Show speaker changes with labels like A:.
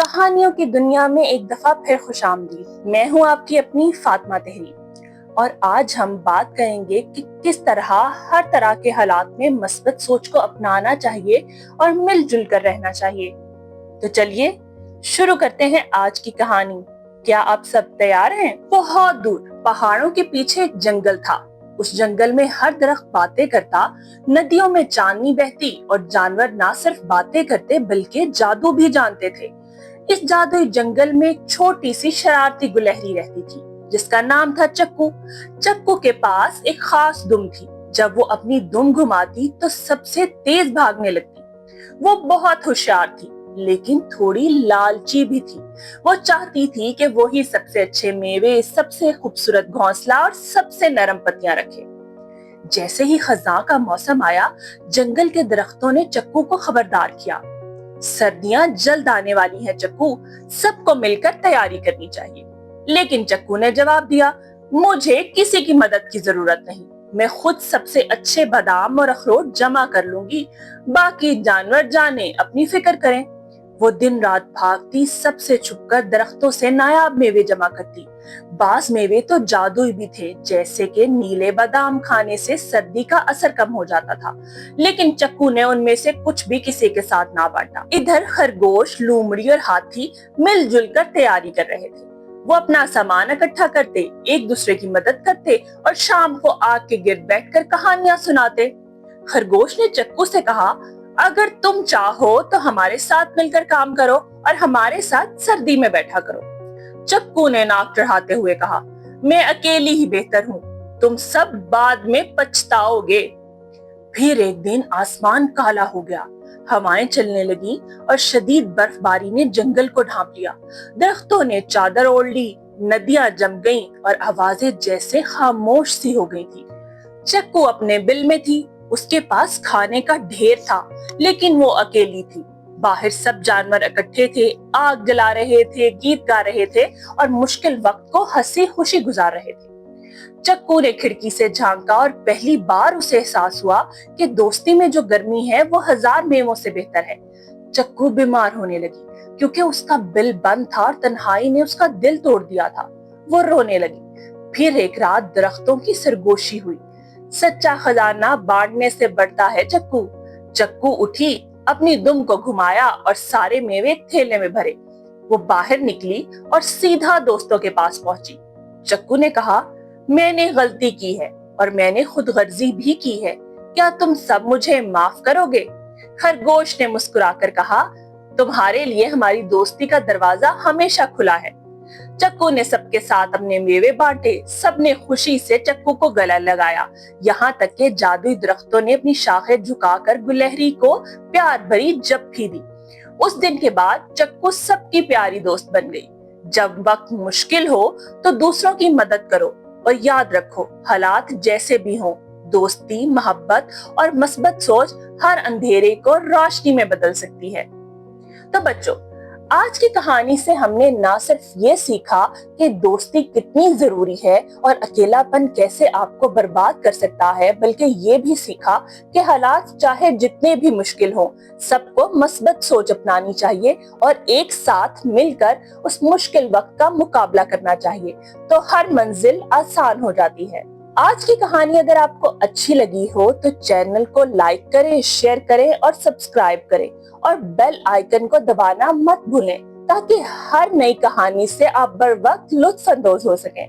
A: कहानियों की दुनिया में एक दफा फिर खुशामदीद। मैं हूं आपकी अपनी फातिमा तहरी और आज हम बात करेंगे कि किस तरह हर तरह के हालात में मस्बत सोच को अपनाना चाहिए और मिलजुल कर रहना चाहिए। तो चलिए शुरू करते हैं आज की कहानी। क्या आप सब तैयार हैं? बहुत दूर पहाड़ों के पीछे एक जंगल था। उस जंगल में हर दरख्त बातें करता, नदियों में चांदनी बहती और जानवर ना सिर्फ बातें करते बल्कि जादू भी जानते थे। इस जादुई जंगल में एक छोटी सी शरारती गुलहरी रहती थी जिसका नाम था चक्कू। चक्कू के पास एक खास दुम थी। जब वो अपनी दुम घुमाती तो सबसे तेज भागने लगती। वो बहुत होशियार थी लेकिन थोड़ी लालची भी थी। वो चाहती थी कि वो ही सबसे अच्छे मेवे, सबसे खूबसूरत घोंसला और सबसे नरम पत्तियां रखे। जैसे ही खज़ां का मौसम आया, जंगल के दरख्तों ने चक्कू को खबरदार किया। सर्दियां जल्द आने वाली हैं चक्कू, सबको मिलकर तैयारी करनी चाहिए। लेकिन चक्कू ने जवाब दिया, मुझे किसी की मदद की जरूरत नहीं। मैं खुद सबसे अच्छे बादाम और अखरोट जमा कर लूंगी, बाकी जानवर जाने अपनी फिक्र करें। वो दिन रात भागती, सबसे छुपकर दरख्तों से नायाब मेवे जमा करती। बास मेवे तो जादुई भी थे, जैसे कि नीले बादाम खाने से सर्दी का असर कम हो जाता था। लेकिन चक्कू ने उनमें से कुछ भी किसी के साथ ना बांटा। इधर खरगोश, लोमड़ी और हाथी मिलजुल कर तैयारी कर रहे थे। वो अपना सामान इकट्ठा करते, एक दूसरे की मदद करते और शाम को आग के गिर्द बैठकर कहानियां सुनाते। खरगोश ने चक्कू से कहा, अगर तुम चाहो तो हमारे साथ मिलकर काम करो और हमारे साथ सर्दी में बैठा करो। चक्कू ने नाक चढ़ाते हुए कहा, मैं अकेली ही बेहतर हूँ, तुम सब बाद में पछताओगे। फिर एक दिन आसमान काला हो गया, हवाएं चलने लगी और शदीद बर्फबारी ने जंगल को ढांप लिया। दरख्तों ने चादर ओढ़ ली, नदियां जम गईं और आवाजें जैसे खामोश सी हो गई थी। चक्कू अपने बिल में थी, उसके पास खाने का ढेर था लेकिन वो अकेली थी। बाहर सब जानवर इकट्ठे थे, आग जला रहे थे, गीत गा रहे थे और मुश्किल वक्त को हंसी खुशी गुजार रहे थे। चक्कू ने खिड़की से झांका और पहली बार उसे एहसास हुआ कि दोस्ती में जो गर्मी है वो हजार मेवों से बेहतर है। चक्कू बीमार होने लगी क्योंकि उसका बिल बंद था और तन्हाई ने उसका दिल तोड़ दिया था। वो रोने लगी। फिर एक रात दरख्तों की सरगोशी हुई। सच्चा खजाना बांटने से बढ़ता है चक्कू। चक्कू उठी, अपनी दुम को घुमाया और सारे मेवे थैले में भरे। वो बाहर निकली और सीधा दोस्तों के पास पहुंची। चक्कू ने कहा, मैंने गलती की है और मैंने खुदगर्जी भी की है, क्या तुम सब मुझे माफ करोगे? खरगोश ने मुस्कुराकर कहा, तुम्हारे लिए हमारी दोस्ती का दरवाजा हमेशा खुला है। चक्कू ने सबके साथ अपने मेवे बांटे, सबने खुशी से चक्कू को गला लगाया, यहाँ तक के जादुई दरख्तों ने अपनी शाखें झुकाकर गुलहरी को प्यार भरी जप्फी दी। उस दिन के बाद चक्कू सबकी प्यारी दोस्त बन गई। जब वक्त मुश्किल हो तो दूसरों की मदद करो और याद रखो, हालात जैसे भी हों, दोस्ती, मोहब्बत और मस्बत सोच हर अंधेरे को रोशनी में बदल सकती है। तो बच्चों, आज की कहानी से हमने ना सिर्फ ये सीखा कि दोस्ती कितनी जरूरी है और अकेलापन कैसे आपको बर्बाद कर सकता है, बल्कि ये भी सीखा कि हालात चाहे जितने भी मुश्किल हों, सबको मस्बत सोच अपनानी चाहिए और एक साथ मिलकर उस मुश्किल वक्त का मुकाबला करना चाहिए, तो हर मंजिल आसान हो जाती है। आज की कहानी अगर आपको अच्छी लगी हो तो चैनल को लाइक करें, शेयर करें और सब्सक्राइब करें और बेल आइकन को दबाना मत भूलें ताकि हर नई कहानी से आप बर वक्त लुत्फ अंदोज हो सकें।